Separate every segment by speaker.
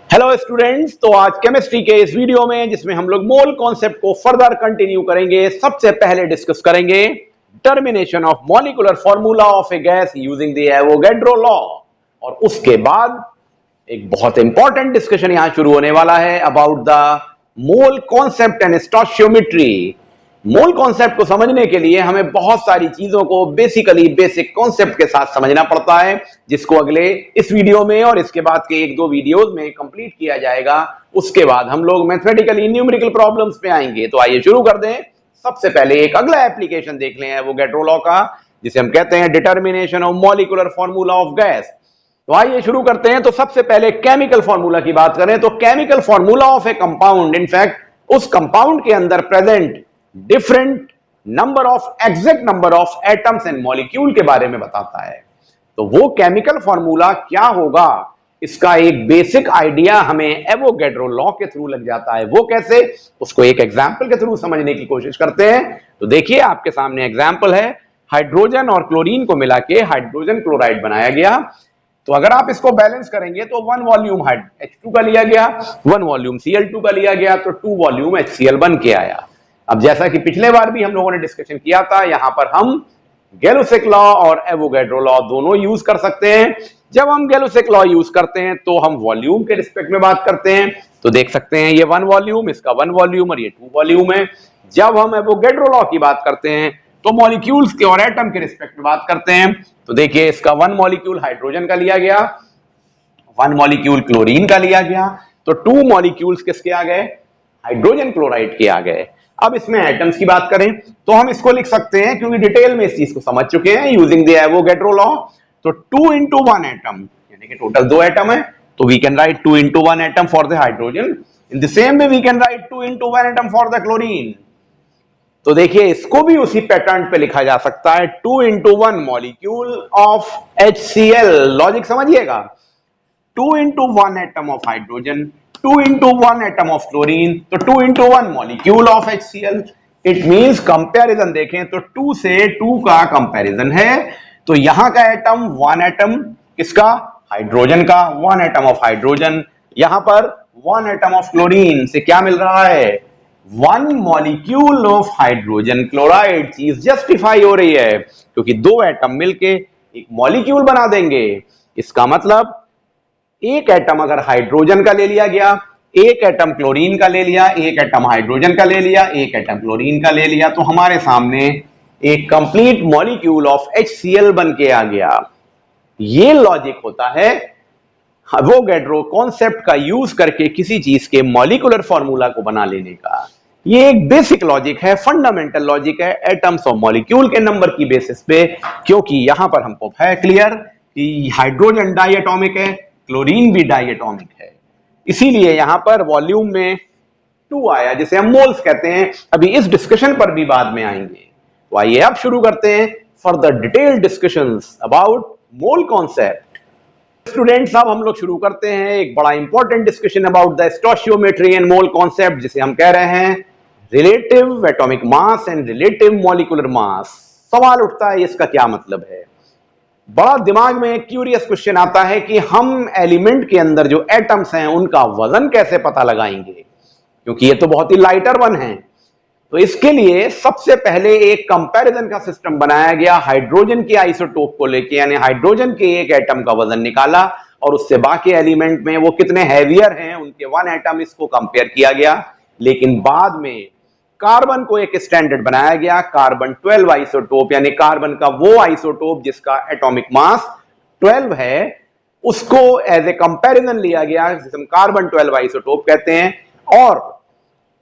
Speaker 1: Hello students, तो आज chemistry के इस वीडियो में जिसमें हम लोग मोल कॉन्सेप्ट को फर्दर कंटिन्यू करेंगे, सबसे पहले डिस्कस करेंगे determination of molecular formula of A gas using the Avogadro law. और उसके बाद एक बहुत इंपॉर्टेंट डिस्कशन यहां शुरू होने वाला है about the mole concept and stoichiometry. Mole concept को समझने के लिए हमें बहुत सारी चीजों को बेसिकली बेसिक कॉन्सेप्ट के साथ समझना पड़ता है, जिसको अगले इस वीडियो में और इसके बाद के एक दो वीडियोस में कंप्लीट किया जाएगा। उसके बाद हम लोग मैथमेटिकली न्यूमेरिकल प्रॉब्लम्स पे आएंगे। तो आइए शुरू कर दें। सबसे पहले एक अगला एप्लीकेशन देख लें एवोगैड्रो लॉ का, जिसे हम कहते हैं determination of molecular formula of gas. तो आइए शुरू करते हैं। तो सबसे पहले केमिकल फॉर्मूला की बात करें तो chemical formula of A compound, in fact उस कंपाउंड के अंदर present different number of exact number of atoms and molecule के बारे में बताता है। तो वो केमिकल फॉर्मूला क्या होगा, इसका एक बेसिक आइडिया हमें एवोगैड्रो लॉ के थ्रू लग जाता है। वो कैसे, उसको एक एग्जांपल के थ्रू समझने की कोशिश करते हैं। तो देखिए, आपके सामने एग्जांपल है, हाइड्रोजन और क्लोरीन को मिला के हाइड्रोजन क्लोराइड बनाया गया। तो अगर आप इसको बैलेंस करेंगे तो 1 वॉल्यूम H2 का लिया गया, 1 वॉल्यूम Cl2 का लिया गया, तो 2 वॉल्यूम HCl बन के आया। अब जैसा कि पिछले बार भी हम लोगों ने डिस्कशन किया था, यहां पर हम गैलुसिक लॉ और एवोगैड्रो लॉ दोनों यूज कर सकते हैं। जब हम गैलुसिक लॉ यूज करते हैं तो हम वॉल्यूम के रिस्पेक्ट में बात करते हैं। तो देख सकते हैं ये 1 वॉल्यूम, इसका 1 वॉल्यूम और ये 2 वॉल्यूम है। जब हम एवोगैड्रो लॉ की बात करते हैं तो मॉलिक्यूल्स के और एटम के रिस्पेक्ट में बात करते हैं। तो देखिए, इसका 1 मॉलिक्यूल हाइड्रोजन का लिया गया, 1 मॉलिक्यूल क्लोरीन का लिया गया, तो 2 मॉलिक्यूल्स किसके आ गए, हाइड्रोजन क्लोराइड के आ गए। अब इसमें एटम्स की बात करें तो हम इसको लिख सकते हैं, क्योंकि डिटेल में इस चीज को समझ चुके हैं यूजिंग द एवोगैड्रो लॉ। तो 2 into 1 एटम, यानी कि टोटल 2 एटम है, तो we can write 2 into 1 atom for the hydrogen. In the same way we can write 2 into 1 atom for the chlorine. तो देखिए, इसको भी उसी पैटर्न पे लिखा जा सकता है, 2 into 1 molecule of HCl। Logic समझिएगा, 2 into 1 atom of hydrogen, 2 into 1 atom of chlorine, तो 2 into 1 molecule of HCl। It means comparison देखें तो 2 से 2 का कंपैरिजन है। तो यहां का एटम 1 एटम किसका, हाइड्रोजन का, 1 एटम ऑफ हाइड्रोजन। यहां पर 1 एटम ऑफ क्लोरीन से क्या मिल रहा है, 1 मॉलिक्यूल ऑफ हाइड्रोजन क्लोराइड। चीज जस्टिफाई हो रही है, क्योंकि 2 एटम मिलके एक मॉलिक्यूल बना देंगे। इसका मतलब एक एटम अगर हाइड्रोजन का ले लिया गया, एक एटम क्लोरीन का ले लिया, एक एटम हाइड्रोजन का ले लिया, एक एटम क्लोरीन का ले लिया, तो हमारे सामने एक कंप्लीट मॉलिक्यूल ऑफ HCl बन के आ गया। ये लॉजिक होता है एवोगैड्रो कॉन्सेप्ट का यूज करके किसी चीज के मॉलिक्यूलर फॉर्मूला को बना लेने का। ये एक बेसिक लॉजिक है, फंडामेंटल लॉजिक है, एटम्स और मॉलिक्यूल के नंबर की बेसिस पे। क्योंकि यहां पर हमको है क्लियर कि हाइड्रोजन डायटोमिक है, क्लोरीन भी डायटोमिक है, इसीलिए यहां पर वॉल्यूम में 2 आया, जिसे हम मोल्स कहते हैं। अभी इस डिस्कशन पर भी बाद में आएंगे। तो आइए अब शुरू करते हैं further detailed discussions about mole concept. Students, अब हम लोग शुरू करते हैं एक बड़ा important discussion about the stoichiometry and mole concept, जिसे हम कह रहे हैं relative atomic mass and relative molecular मास। सवाल उठता है, इसका क्या मतलब है। बड़ा दिमाग में एक क्यूरियस क्वेश्चन आता है कि हम एलिमेंट के अंदर जो एटम्स हैं उनका वजन कैसे पता लगाएंगे, क्योंकि ये तो बहुत ही लाइटर वन है। तो इसके लिए सबसे पहले एक कंपैरिजन का सिस्टम बनाया गया, हाइड्रोजन के आइसोटोप को लेके, यानी हाइड्रोजन के एक एटम का वजन निकाला और उससे बाकी एलिमेंट में वो कितने हैवियर हैं उनके 1 एटम, इसको कंपेयर किया गया। लेकिन बाद में कार्बन को एक स्टैंडर्ड बनाया गया, कार्बन 12 आइसोटोप, यानी कार्बन का वो आइसोटोप जिसका एटॉमिक मास 12 है, उसको एज ए कंपैरिजन लिया गया, जिसे हम कार्बन 12 आइसोटोप कहते हैं। और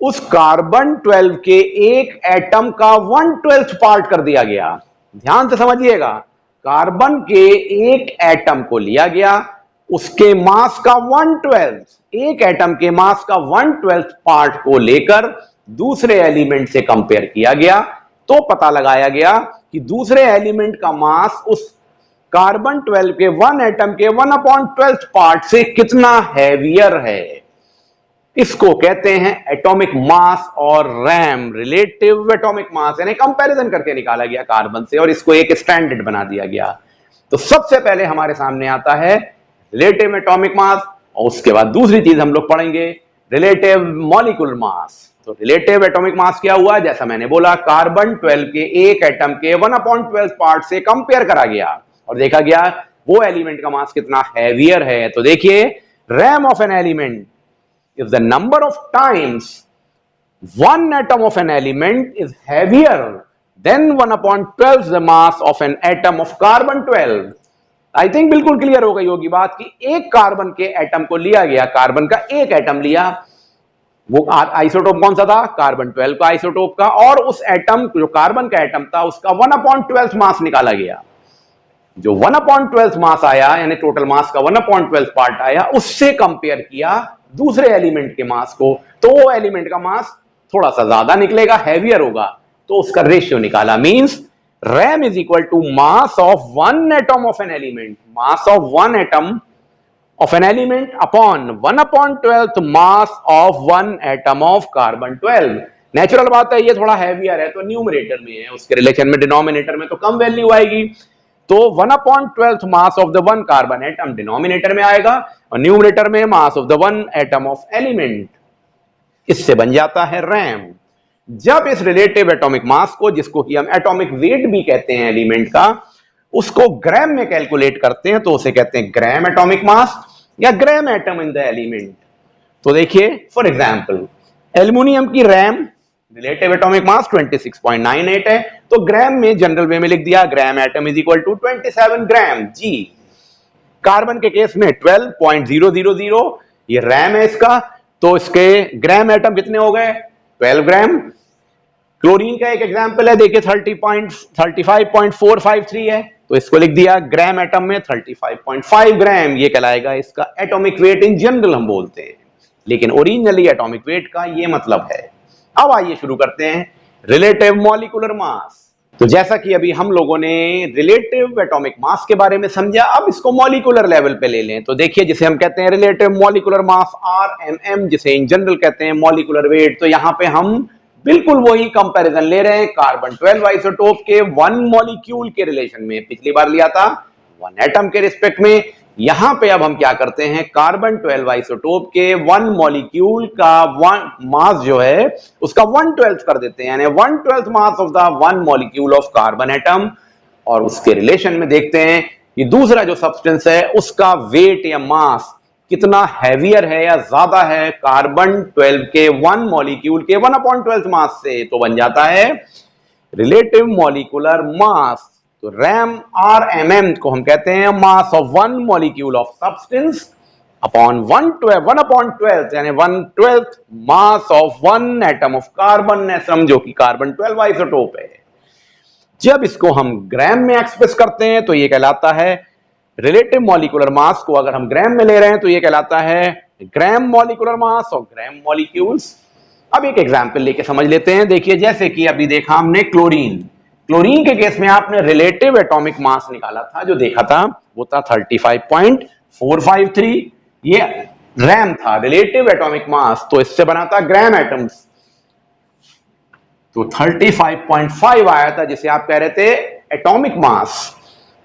Speaker 1: उस कार्बन 12 के एक एटम का 1/12 पार्ट कर दिया गया। ध्यान से समझिएगा, कार्बन के एक एटम को लिया गया, उसके मास का 1/12, एक एटम के मास का 1/12 पार्ट को लेकर दूसरे एलिमेंट से कंपेयर किया गया, तो पता लगाया गया कि दूसरे एलिमेंट का मास उस कार्बन 12 के 1 एटम के 1/12 पार्ट से कितना हैवियर है। इसको कहते हैं एटॉमिक मास और रैम, रिलेटिव एटॉमिक मास, यानी कंपैरिजन करके निकाला गया कार्बन से और इसको एक स्टैंडर्ड बना दिया गया। तो सबसे पहले हमारे सामने आता है रिलेटिव एटॉमिक मास और उसके बाद दूसरी चीज हम लोग पढ़ेंगे रिलेटिव मॉलिक्यूलर मास। तो रिलेटिव एटॉमिक मास क्या हुआ, जैसा मैंने बोला कार्बन 12 के एक एटम के 1/12 पार्ट से कंपेयर करा गया और देखा गया वो एलिमेंट का मास कितना हैवियर है। तो देखिए RAM of an element is the number of times one atom of an element is heavier than 1/12 the mass of an atom of carbon 12। I think बिल्कुल क्लियर हो गई होगी बात कि एक कार्बन के एटम को लिया गया, कार्बन का एक एटम लिया, वो आइसोटोप कौन सा था, कार्बन 12 का आइसोटोप का, और उस एटम जो कार्बन का एटम था उसका 1/12 मास निकाला गया। जो 1/12 मास आया यानी टोटल मास का 1/12 पार्ट आया, उससे कंपेयर किया दूसरे एलिमेंट के मास को, तो वो एलिमेंट का मास थोड़ा सा ज्यादा निकलेगा, हैवियर होगा, तो उसका रेशियो निकाला। Means RAM is equal to mass of one atom of an element, mass of one atom of an element upon 1/12 mass of one atom of carbon 12। Natural बात है, ये थोड़ा हैवियर है तो न्यूमरेटर में है, उसके रिलेशन में डिनोमिनेटर में तो कम वैल्यू आएगी, तो 1/12 मास of the one carbon atom denominator में आएगा और न्यूमरेटर में मास of the one atom of element. इससे बन जाता है रैम। जब इस रिलेटिव एटॉमिक मास को, जिसको कि हम एटॉमिक वेट भी कहते हैं एलिमेंट का, उसको ग्राम में कैलकुलेट करते हैं तो उसे कहते हैं ग्राम एटॉमिक मास या gram atom in the element. तो देखिए फॉर एग्जांपल एल्युमिनियम की रैम रिलेटिव एटॉमिक मास 26.98 है, तो ग्राम में जनरल वे में लिख दिया gram atom is equal to 27 gram जी। कार्बन के केस में 12.000 ये रैम है इसका, तो इसके ग्राम एटम कितने हो गए 12 ग्राम। क्लोरीन का एक एग्जांपल है, देखिए 35.453 है, तो इसको लिख दिया ग्राम एटम में 35.5 ग्राम। ये कहलाएगा इसका एटॉमिक वेट इन जनरल हम बोलते हैं, लेकिन ओरिजिनली एटॉमिक वेट का ये मतलब है। अब आइए शुरू करते हैं रिलेटिव मॉलिक्यूलर मास। तो जैसा कि अभी हम लोगों ने रिलेटिव एटॉमिक मास के बारे में समझा, अब इसको मॉलिक्यूलर लेवल पे ले लें। तो देखिए जिसे हम कहते हैं रिलेटिव मॉलिक्यूलर मास RMM, जिसे इन जनरल कहते हैं मॉलिक्यूलर वेट, तो यहां पे हम बिल्कुल वही कंपैरिजन ले रहे हैं कार्बन 12 आइसोटोप के वन मॉलिक्यूल के रिलेशन में। पिछली बार लिया था वन एटम के रिस्पेक्ट में, यहां पे अब हम क्या करते हैं कार्बन 12 आइसोटोप के वन मॉलिक्यूल का वन मास जो है उसका 1/12 कर देते हैं, यानी 1/12 मास of the one molecule of carbon atom, और उसके रिलेशन में देखते हैं कि दूसरा जो सब्सटेंस है उसका वेट या मास कितना हैवियर है या ज्यादा है कार्बन 12 के वन मॉलिक्यूल के 1/12 मास से, तो बन जाता है रिलेटिव मॉलिक्यूलर मास। तो रैम RMM को हम कहते हैं मास of one molecule of substance upon 1/12 यानी 1/12 मास of one atom of carbon atom, जो कि कार्बन 12 आइसोटोप है। जब इसको हम ग्राम में एक्सप्रेस करते हैं तो ये कहलाता है रिलेटिव मॉलिक्यूलर मास को अगर हम ग्राम में ले रहे हैं तो ये कहलाता है ग्राम मॉलिक्यूलर मास और ग्राम मॉलिक्यूल्स। अब एक एग्जांपल लेके समझ लेते हैं। देखिए जैसे कि अभी देखा हमने क्लोरीन, क्लोरीन के केस में आपने रिलेटिव एटॉमिक मास निकाला था, जो देखा था वो था 35.453, ये रैम था रिलेटिव एटॉमिक मास, तो इससे बना था ग्राम एटम्स, तो 35.5 आया था जिसे आप कह रहे थे एटॉमिक मास।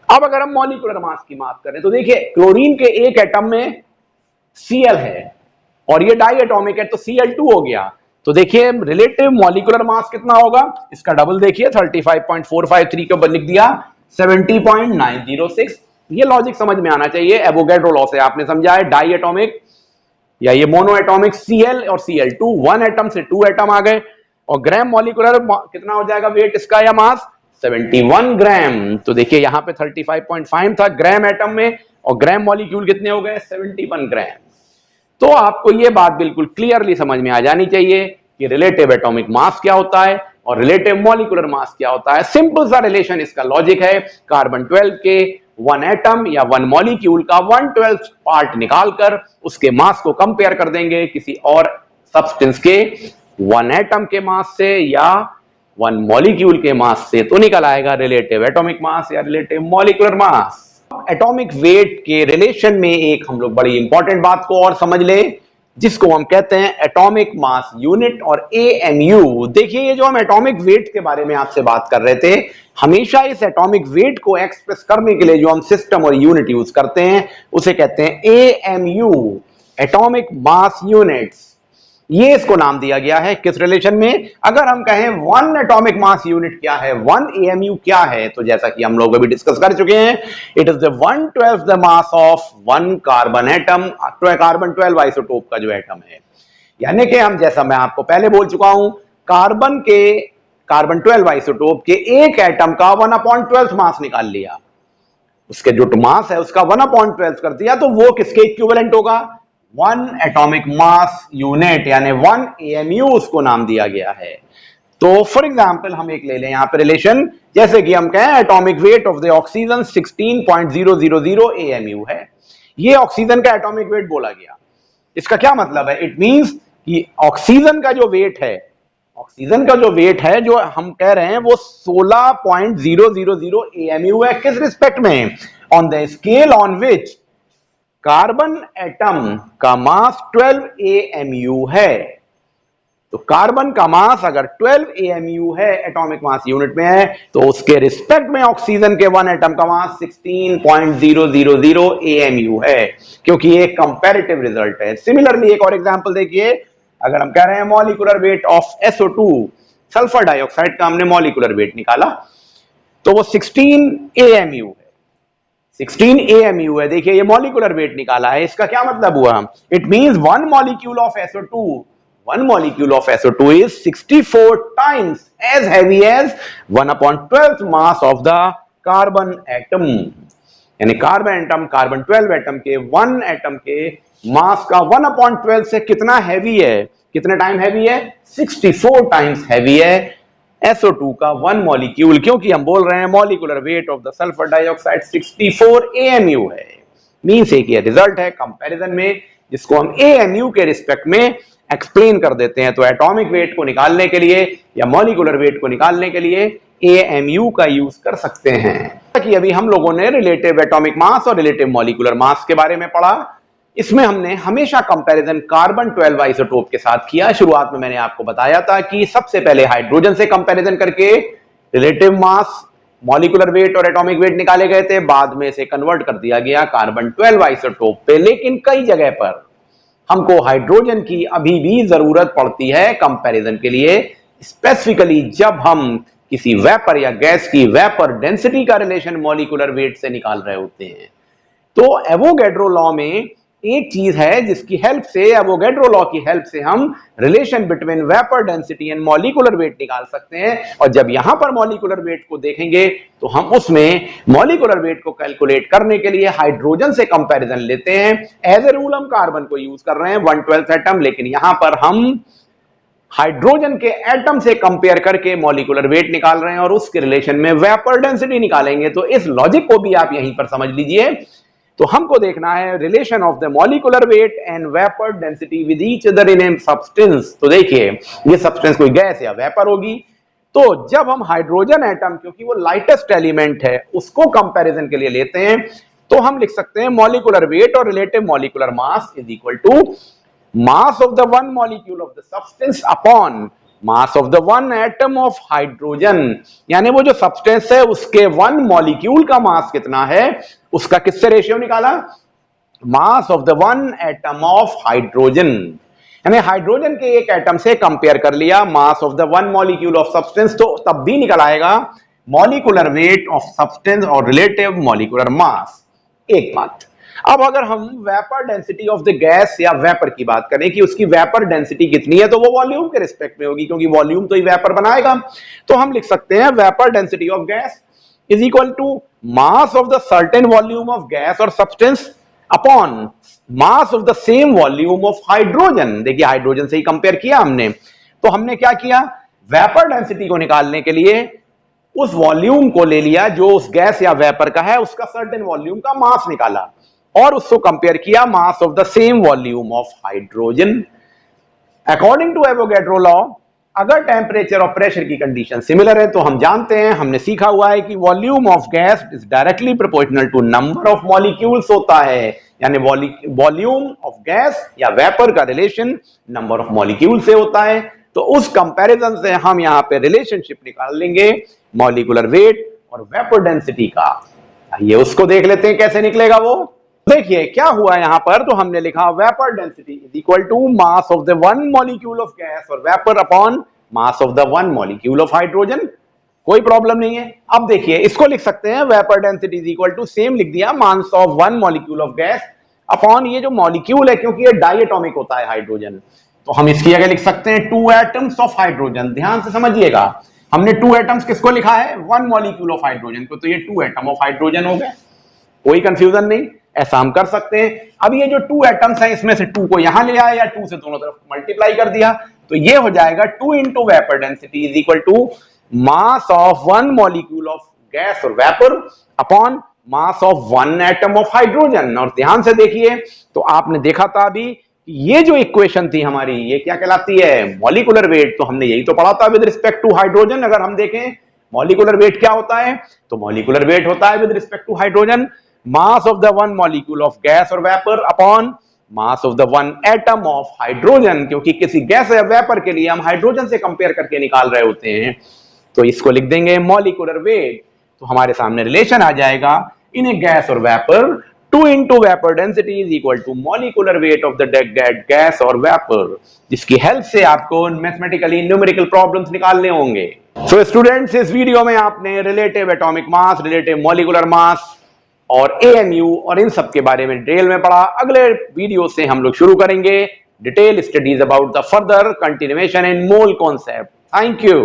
Speaker 1: अब अगर हम मॉलिक्यूलर मास की बात करें तो देखिए क्लोरीन के एक एटम में Cl है और ये डाई एटॉमिक है तो Cl2 हो गया, तो देखिए रिलेटिव मॉलिक्यूलर मास कितना होगा, इसका डबल देखिए 35.453 के ऊपर लिख दिया 70.906। ये लॉजिक समझ में आना चाहिए, एवोगैड्रो लॉ से आपने समझा है, डाई एटॉमिक या ये मोनो एटॉमिक Cl और Cl2, वन एटम से टू एटम आ गए, और ग्राम मॉलिक्यूलर कितना हो जाएगा वेट इसका या मास 71 ग्राम। तो देखिए यहां पे 35.5 था ग्राम एटम में और ग्राम मॉलिक्यूल कितने हो गए 71 ग्राम। तो आपको ये बात बिल्कुल क्लियरली समझ में आ जानी चाहिए कि रिलेटिव एटॉमिक मास क्या होता है और रिलेटिव मॉलिक्यूलर मास क्या होता है। सिंपल सा रिलेशन इसका लॉजिक है, कार्बन 12 के वन एटम या वन मॉलिक्यूल का 1/12 पार्ट निकालकर उसके मास को कंपेयर कर देंगे किसी और सब्सटेंस के वन एटम के मास से या वन मॉलिक्यूल के मास से, तो निकल आएगा रिलेटिव एटॉमिक मास या रिलेटिव मॉलिक्यूलर मास। एटॉमिक वेट के रिलेशन में एक हम लोग बड़ी इंपॉर्टेंट बात को और समझ ले, जिसको हम कहते हैं एटॉमिक मास यूनिट और AMU। देखिए ये जो हम एटॉमिक वेट के बारे में आपसे बात कर रहे थे, हमेशा इस एटॉमिक वेट को एक्सप्रेस करने के लिए जो हम सिस्टम और यूनिट यूज करते हैं उसे कहते हैं AMU। एटॉमिक मास यूनिट्स, ये इसको नाम दिया गया है किस रिलेशन में? अगर हम कहें 1 एटॉमिक मास यूनिट क्या है, 1 AMU क्या है, तो जैसा कि हम लोग अभी डिस्कस कर चुके हैं, it is the 1/12 the mass of 1 carbon atom, carbon 12 isotope का जो एटम है। यानी कि हम, जैसा मैं आपको पहले बोल चुका हूं, कार्बन 12 आइसोटोप के एक एटम का 1/12 मास निकाल लिया, उसके जो मास है उसका 1/12 कर दिया, तो वो किसके इक्विवेलेंट होगा? 1 एटॉमिक मास यूनिट, यानी 1 AMU उसको नाम दिया गया है। तो फॉर एग्जांपल हम एक ले लें यहां पे रिलेशन, जैसे कि हम कहें atomic weight of the oxygen 16.000 AMU है, ये ऑक्सीजन का एटॉमिक वेट बोला गया। इसका क्या मतलब है? इट मींस कि ऑक्सीजन का जो वेट है, जो हम कह रहे हैं वो 16.000 AMU है। किस रिस्पेक्ट में? On the scale on which carbon atom का मास 12 AMU है। तो कार्बन का मास अगर 12 AMU है, एटॉमिक मास यूनिट में है, तो उसके रिस्पेक्ट में ऑक्सीजन के 1 एटम का मास 16.000 AMU है, क्योंकि ये कंपैरेटिव रिजल्ट है। सिमिलरली एक और एग्जांपल देखिए, अगर हम कह रहे हैं molecular weight of SO2, sulphur dioxide का हमने मॉलिक्यूलर वेट निकाला, तो वो 16 AMU है। 16 AMU है। देखिए ये मॉलिक्यूलर वेट निकाला है, इसका क्या मतलब हुआ? It means one molecule of SO2 is 64 times as heavy as 1/12 mass of the carbon atom। यानी कार्बन 12 एटम के 1 एटम के मास का 1/12 से कितना हैवी है, कितने टाइम हैवी है? 64 टाइम्स हैवी है SO2 का 1 मॉलिक्यूल, क्योंकि हम बोल रहे हैं molecular weight of the sulphur dioxide 64 AMU है। मींस एक ये रिजल्ट है कंपैरिजन में, जिसको हम AMU के रिस्पेक्ट में एक्सप्लेन कर देते हैं। तो एटॉमिक वेट को निकालने के लिए या मॉलिक्यूलर वेट को निकालने के लिए AMU का यूज कर सकते हैं। कि अभी हम लोगों ने रिलेटिव एटॉमिक मास और रिलेटिव मॉलिक्यूलर मास के बारे में पढ़ा। इसमें हमने हमेशा कंपैरिजन कार्बन 12 आइसोटोप के साथ किया। शुरुआत में मैंने आपको बताया था कि सबसे पहले हाइड्रोजन से कंपैरिजन करके रिलेटिव मास, मॉलिक्यूलर वेट और एटॉमिक वेट निकाले गए थे, बाद में इसे कन्वर्ट कर दिया गया कार्बन 12 आइसोटोप पे। लेकिन कई जगह पर हमको हाइड्रोजन की अभी भी जरूरत पड़ती है कंपैरिजन के लिए, स्पेसिफिकली जब हम किसी वेपर या गैस की वेपर डेंसिटी का रिलेशन मॉलिक्यूलर वेट से निकाल रहे होते हैं। तो एवोगैड्रो लॉ में एक चीज है जिसकी हेल्प से, एवोगैड्रो लॉ की हेल्प से हम relation between vapour density and molecular weight निकाल सकते हैं। और जब यहां पर मॉलिक्यूलर वेट को देखेंगे तो हम उसमें मॉलिक्यूलर वेट को कैलकुलेट करने के लिए हाइड्रोजन से कंपैरिजन लेते हैं। एज ए रूल हम कार्बन को यूज कर रहे हैं 1/12 एटम, लेकिन यहां पर हम हाइड्रोजन के एटम से कंपेयर करके मॉलिक्यूलर वेट निकाल रहे हैं और उसके रिलेशन में वेपर डेंसिटी निकालेंगे। तो इस लॉजिक को भी आप यहीं पर समझ लीजिए। तो हमको देखना है relation of the molecular weight and vapour density with each other in a substance. तो देखिए ये सब्सटेंस कोई गैस या वेपर होगी, तो जब हम हाइड्रोजन एटम, क्योंकि वो लाइटेस्ट एलिमेंट है, उसको कंपैरिजन के लिए लेते हैं, तो हम लिख सकते हैं मॉलिक्यूलर वेट और relative molecular mass is equal to mass of the one molecule of the substance upon mass of the one atom of hydrogen. यानी वो जो सब्सटेंस है उसके 1 मॉलिक्यूल का मास कितना है, उसका किससे रेशियो निकाला? मास of the 1 atom of hydrogen. यानी हाइड्रोजन के एक एटम से कंपेयर कर लिया मास of the 1 molecule of substance, तो तब भी निकल आएगा मॉलिक्यूलर वेट ऑफ सब्सटेंस और रिलेटिव मॉलिक्यूलर मास। एक बात, अब अगर हम vapour density of the gas या वेपर की बात करें कि उसकी वेपर डेंसिटी कितनी है, तो वो वॉल्यूम के रिस्पेक्ट में होगी, क्योंकि वॉल्यूम तो ही वेपर बनाएगा। तो हम लिख सकते हैं vapour density of gas is equal to mass of the certain volume of gas और substance upon mass of the same volume of hydrogen. देखिए हाइड्रोजन से ही कंपेयर किया हमने, तो हमने क्या किया, वेपर डेंसिटी को निकालने के लिए उस वॉल्यूम को ले लिया जो उस गैस या वेपर का है, उसका सर्टेन वॉल्यूम का मास निकाला और उसको कंपेयर किया mass of the same volume of hydrogen. According to Avogadro law, अगर टेम्परेचर और प्रेशर की कंडीशन सिमिलर है, तो हम जानते हैं, हमने सीखा हुआ है कि volume of gas is directly proportional to number of molecules होता है। यानी वॉल्यूम ऑफ गैस या वेपर का रिलेशन नंबर ऑफ मॉलिक्यूल से होता है। तो उस कंपैरिजन से हम यहां पे रिलेशनशिप निकाल लेंगे मॉलिक्यूलर वेट और वेपर डेंसिटी का। ये उसको देख लेते हैं कैसे निकलेगा वो। देखिए क्या हुआ यहां पर, तो हमने लिखा vapour density is equal to mass of the one molecule of gas और vapour upon mass of the one molecule of hydrogen. कोई प्रॉब्लम नहीं है। अब देखिए इसको लिख सकते हैं vapour density is equal to, same लिख दिया, mass of one molecule of gas upon ये जो मॉलिक्यूल है, क्योंकि ये डायटोमिक होता है हाइड्रोजन, तो हम इसकी जगह लिख सकते हैं टू एटम्स ऑफ हाइड्रोजन। ध्यान से समझिएगा, हमने टू एटम्स किसको लिखा है, वन मॉलिक्यूल ऑफ हाइड्रोजन को, तो ये टू एटम ऑफ हाइड्रोजन हो गए, कोई कंफ्यूजन नहीं, ऐसा हम कर सकते हैं। अब ये जो टू एटम्स हैं इसमें से टू को यहां ले आए या टू से दोनों तरफ मल्टीप्लाई कर दिया, तो ये हो जाएगा two into vapour density is equal to mass of one molecule of gas और vapour upon mass of one atom of hydrogen. और ध्यान से देखिए, तो आपने देखा था अभी ये जो इक्वेशन थी हमारी, ये क्या कहलाती है, मॉलिक्यूलर वेट। तो हमने यही तो पढ़ा था विद रिस्पेक्ट टू हाइड्रोजन। अगर हम देखें मॉलिक्यूलर वेट क्या होता है, तो मॉलिक्यूलर वेट होता है with respect to hydrogen mass of the one molecule of gas और vapour upon mass of the one atom of hydrogen, क्योंकि किसी गैस या वेपर के लिए हम हाइड्रोजन से कंपेयर करके निकाल रहे होते हैं, तो इसको लिख देंगे मॉलिक्यूलर वेट। तो हमारे सामने रिलेशन आ जाएगा इन ए गैस और vapour, 2 into vapor density is equal to molecular weight of the gas और vapor, जिसकी हेल्प से आपको मैथमेटिकली न्यूमेरिकल प्रॉब्लम्स निकालने होंगे। सो स्टूडेंट्स, इस वीडियो में आपने relative atomic mass, relative molecular मास और AMU और इन सब के बारे में डिटेल में पढ़ा। अगले वीडियो से हम लोग शुरू करेंगे detail studies about the further continuation in mole concept. Thank you.